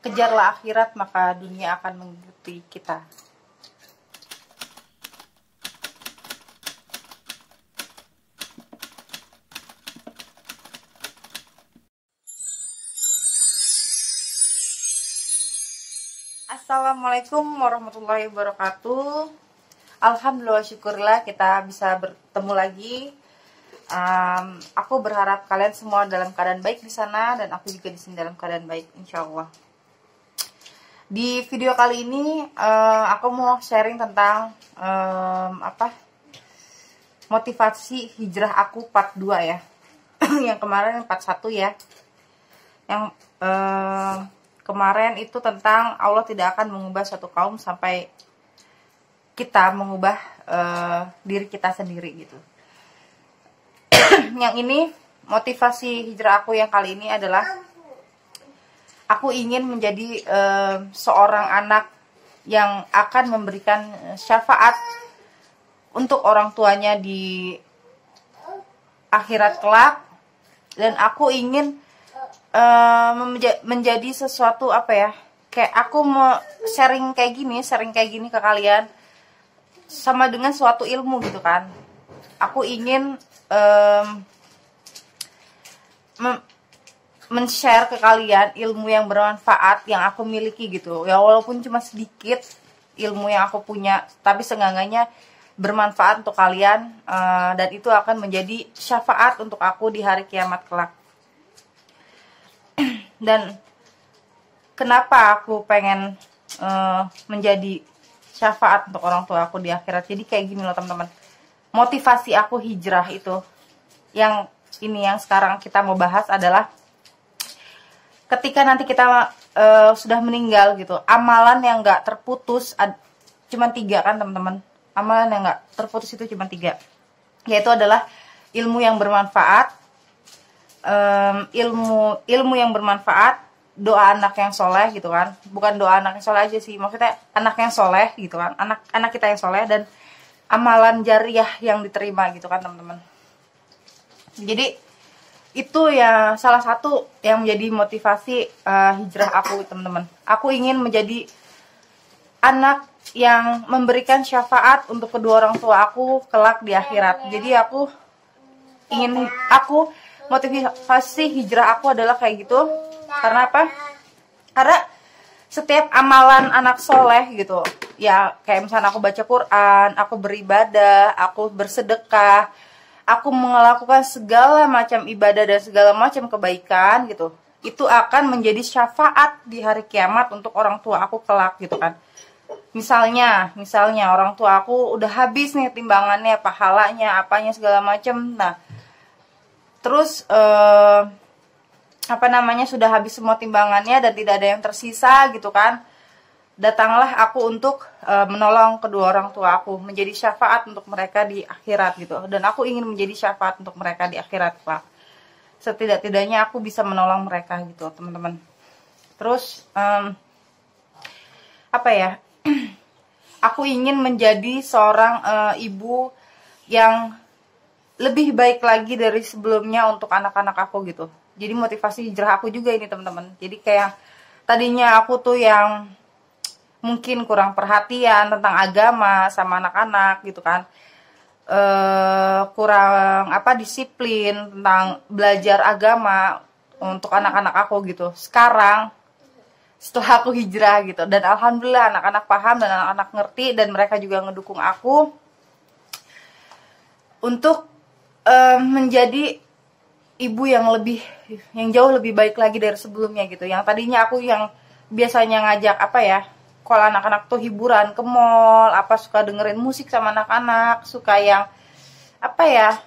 Kejarlah akhirat, maka dunia akan mengikuti kita. Assalamualaikum warahmatullahi wabarakatuh. Alhamdulillah, syukurlah kita bisa bertemu lagi. Aku berharap kalian semua dalam keadaan baik di sana, dan aku juga di sini dalam keadaan baik, insya Allah. Di video kali ini aku mau sharing tentang motivasi hijrah aku part 2 ya. Yang kemarin part 1 ya. Yang kemarin itu tentang Allah tidak akan mengubah suatu kaum sampai kita mengubah diri kita sendiri gitu. Yang ini motivasi hijrah aku yang kali ini adalah aku ingin menjadi seorang anak yang akan memberikan syafaat untuk orang tuanya di akhirat kelak, dan aku ingin menjadi sesuatu kayak aku mau sharing kayak gini ke kalian sama dengan suatu ilmu gitu kan. Aku ingin men-share ke kalian ilmu yang bermanfaat yang aku miliki gitu ya, walaupun cuma sedikit ilmu yang aku punya, tapi seenggaknya bermanfaat untuk kalian, dan itu akan menjadi syafaat untuk aku di hari kiamat kelak. Dan kenapa aku pengen menjadi syafaat untuk orang tua aku di akhirat? Jadi kayak gini loh teman-teman, motivasi aku hijrah itu yang sekarang kita mau bahas adalah ketika nanti kita sudah meninggal gitu, amalan yang gak terputus cuma 3 kan teman-teman. Amalan yang gak terputus itu cuma 3, yaitu adalah ilmu yang bermanfaat, ilmu yang bermanfaat, doa anak yang soleh gitu kan. Bukan doa anak yang soleh aja sih, maksudnya anak yang soleh gitu kan, anak kita yang soleh, dan amalan jariah yang diterima gitu kan teman-teman. Jadi itu ya salah satu yang menjadi motivasi hijrah aku teman-teman. Aku ingin menjadi anak yang memberikan syafaat untuk kedua orang tua aku kelak di akhirat. Jadi motivasi hijrah aku adalah kayak gitu. Karena apa? Karena setiap amalan anak soleh gitu ya, kayak misalnya aku baca Quran, aku beribadah, aku bersedekah, aku melakukan segala macam ibadah dan segala macam kebaikan gitu, itu akan menjadi syafaat di hari kiamat untuk orang tua aku kelak gitu kan. Misalnya orang tua aku udah habis nih timbangannya, pahalanya, apanya segala macam. Nah, terus sudah habis semua timbangannya dan tidak ada yang tersisa gitu kan. Datanglah aku untuk menolong kedua orang tua aku, menjadi syafaat untuk mereka di akhirat gitu. Dan aku ingin menjadi syafaat untuk mereka di akhirat Pak. Setidak-tidaknya aku bisa menolong mereka gitu teman-teman. Terus aku ingin menjadi seorang ibu yang lebih baik lagi dari sebelumnya untuk anak-anak aku gitu. Jadi motivasi hijrah aku juga ini teman-teman. Jadi kayak tadinya aku tuh yang mungkin kurang perhatian tentang agama sama anak-anak gitu kan, kurang disiplin tentang belajar agama untuk anak-anak aku gitu. Sekarang setelah aku hijrah gitu, dan alhamdulillah anak-anak paham dan anak-anak ngerti, dan mereka juga ngedukung aku untuk menjadi ibu yang jauh lebih baik lagi dari sebelumnya gitu. Yang tadinya aku yang biasanya ngajak kalau anak-anak tuh hiburan ke mall, suka dengerin musik sama anak-anak, suka yang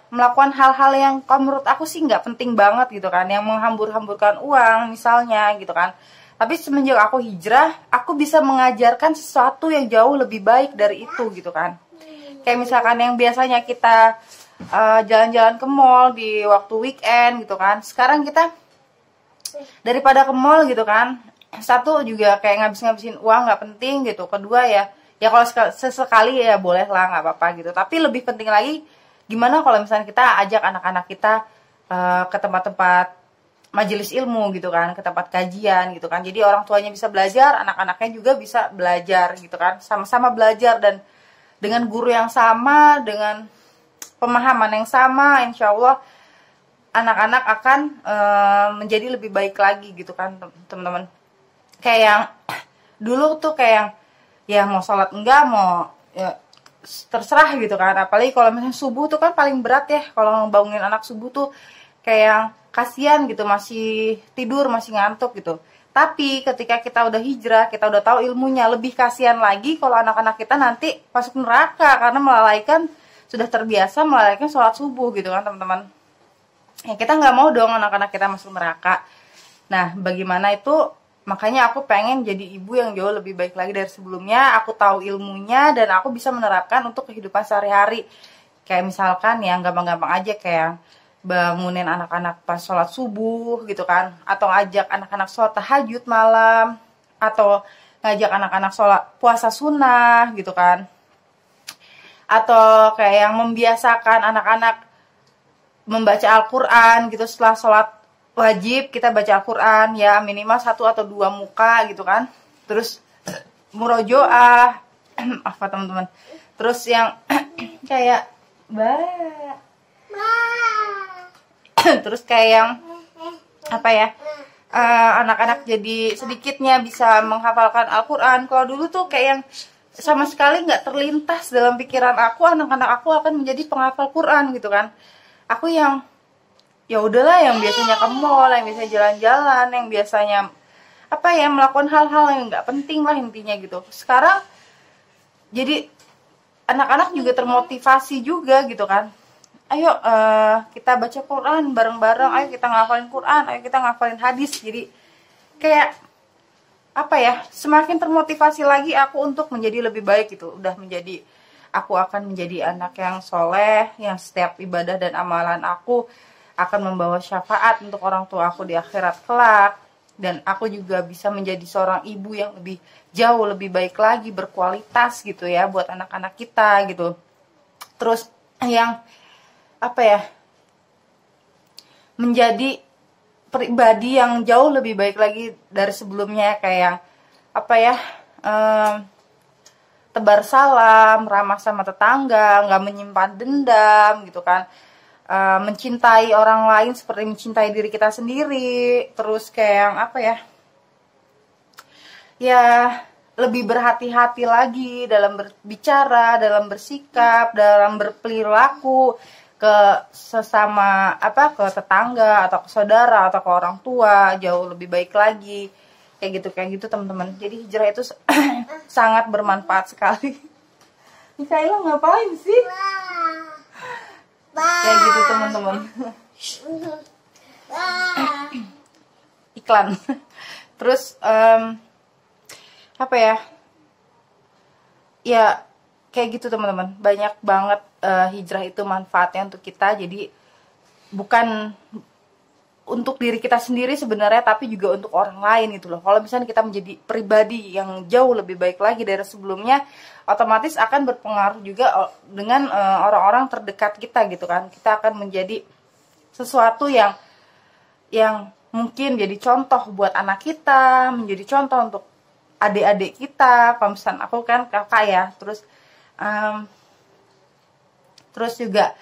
melakukan hal-hal yang kalau menurut aku sih nggak penting banget gitu kan, yang menghambur-hamburkan uang misalnya gitu kan. Tapi semenjak aku hijrah, aku bisa mengajarkan sesuatu yang jauh lebih baik dari itu gitu kan. Kayak misalkan yang biasanya kita jalan-jalan ke mall di waktu weekend gitu kan, sekarang kita daripada ke mall gitu kan, satu juga kayak ngabisin uang nggak penting gitu, kedua ya kalau sesekali ya boleh lah, nggak apa-apa gitu. Tapi lebih penting lagi, gimana kalau misalnya kita ajak anak-anak kita ke tempat-tempat majelis ilmu gitu kan, ke tempat kajian gitu kan. Jadi orang tuanya bisa belajar, anak-anaknya juga bisa belajar gitu kan, sama-sama belajar, dan dengan guru yang sama, dengan pemahaman yang sama, insya Allah anak-anak akan menjadi lebih baik lagi gitu kan teman-teman. Kayak yang dulu tuh kayak yang ya mau sholat enggak, mau ya terserah gitu kan. Apalagi kalau misalnya subuh tuh kan paling berat ya, kalau bangunin anak subuh tuh kayak yang kasihan gitu, masih tidur, masih ngantuk gitu. Tapi ketika kita udah hijrah, kita udah tahu ilmunya, lebih kasihan lagi kalau anak-anak kita nanti masuk neraka karena melalaikan, sudah terbiasa melalaikan sholat subuh gitu kan teman-teman. Ya kita nggak mau dong anak-anak kita masuk neraka. Nah bagaimana itu, makanya aku pengen jadi ibu yang jauh lebih baik lagi dari sebelumnya. Aku tahu ilmunya dan aku bisa menerapkan untuk kehidupan sehari-hari. Kayak misalkan yang gampang-gampang aja, kayak bangunin anak-anak pas sholat subuh gitu kan, atau ngajak anak-anak sholat tahajud malam, atau ngajak anak-anak sholat puasa sunnah gitu kan, atau kayak yang membiasakan anak-anak membaca Al-Quran gitu. Setelah sholat wajib kita baca Al-Quran ya, minimal 1 atau 2 muka gitu kan. Terus murojoah apa teman-teman. Terus yang kayak terus kayak yang apa ya, anak-anak jadi sedikitnya bisa menghafalkan Al-Quran. Kalau dulu tuh kayak yang sama sekali nggak terlintas dalam pikiran aku anak-anak aku akan menjadi penghafal Quran gitu kan. Aku yang ya udahlah, yang biasanya ke mall, yang biasanya jalan-jalan, yang biasanya apa ya, melakukan hal-hal yang nggak penting lah intinya gitu. Sekarang jadi anak-anak juga termotivasi juga gitu kan. Ayo kita baca Quran bareng-bareng, ayo kita ngafalin Quran, ayo kita ngafalin hadis. Jadi kayak apa ya, semakin termotivasi lagi aku untuk menjadi lebih baik gitu. Udah menjadi, aku akan menjadi anak yang soleh, yang setiap ibadah dan amalan aku akan membawa syafaat untuk orang tua aku di akhirat kelak. Dan aku juga bisa menjadi seorang ibu yang lebih jauh lebih baik lagi, berkualitas gitu ya buat anak-anak kita gitu. Terus yang apa ya, menjadi pribadi yang jauh lebih baik lagi dari sebelumnya, kayak apa ya, tebar salam, ramah sama tetangga, nggak menyimpan dendam gitu kan, mencintai orang lain seperti mencintai diri kita sendiri. Terus kayak yang apa ya, ya lebih berhati-hati lagi dalam berbicara, dalam bersikap, dalam berperilaku ke sesama, apa, ke tetangga atau ke saudara atau ke orang tua, jauh lebih baik lagi. Kayak gitu teman-teman. Jadi hijrah itu sangat bermanfaat sekali. Mikaela ngapain sih? Kayak gitu teman-teman. Iklan. Terus apa ya? Ya kayak gitu teman-teman. Banyak banget hijrah itu manfaatnya untuk kita. Jadi bukan untuk diri kita sendiri sebenarnya, tapi juga untuk orang lain gitu loh. Kalau misalnya kita menjadi pribadi yang jauh lebih baik lagi dari sebelumnya, otomatis akan berpengaruh juga dengan orang-orang terdekat kita gitu kan. Kita akan menjadi sesuatu yang mungkin jadi contoh buat anak kita, menjadi contoh untuk adik-adik kita. Kalau misalnya aku kan kakak ya, terus juga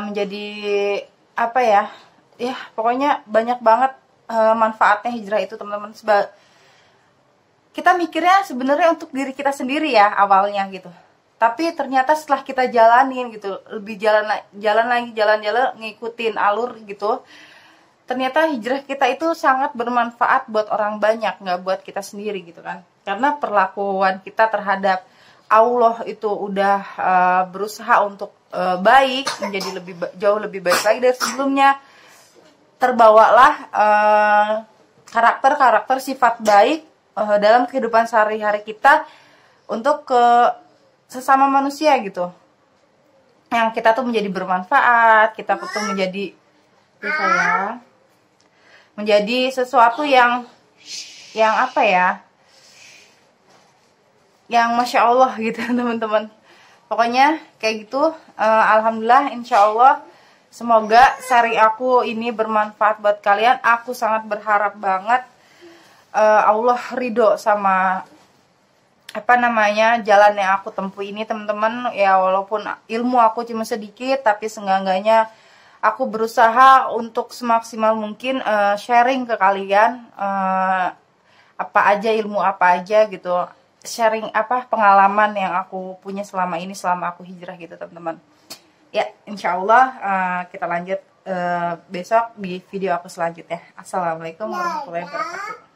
menjadi apa ya, ya pokoknya banyak banget manfaatnya hijrah itu teman-teman. Kita mikirnya sebenarnya untuk diri kita sendiri ya awalnya gitu, tapi ternyata setelah kita jalanin gitu, lebih jalan ngikutin alur gitu, ternyata hijrah kita itu sangat bermanfaat buat orang banyak, nggak buat kita sendiri gitu kan. Karena perlakuan kita terhadap Allah itu udah berusaha untuk baik, menjadi jauh lebih baik lagi dari sebelumnya. Terbawalah karakter-karakter sifat baik dalam kehidupan sehari-hari kita untuk ke sesama manusia gitu. Yang kita tuh menjadi bermanfaat, kita tuh menjadi sesuatu yang apa ya, yang Masya Allah gitu teman-teman. Pokoknya kayak gitu. Alhamdulillah, insya Allah Semoga sharing aku ini bermanfaat buat kalian. Aku sangat berharap banget Allah ridho sama jalan yang aku tempuh ini, teman-teman. Ya walaupun ilmu aku cuma sedikit, tapi seenggak-enggaknya aku berusaha untuk semaksimal mungkin sharing ke kalian ilmu apa aja gitu, sharing pengalaman yang aku punya selama ini, selama aku hijrah gitu, teman-teman. Ya, insya Allah kita lanjut besok di video aku selanjutnya. Assalamualaikum warahmatullahi wabarakatuh.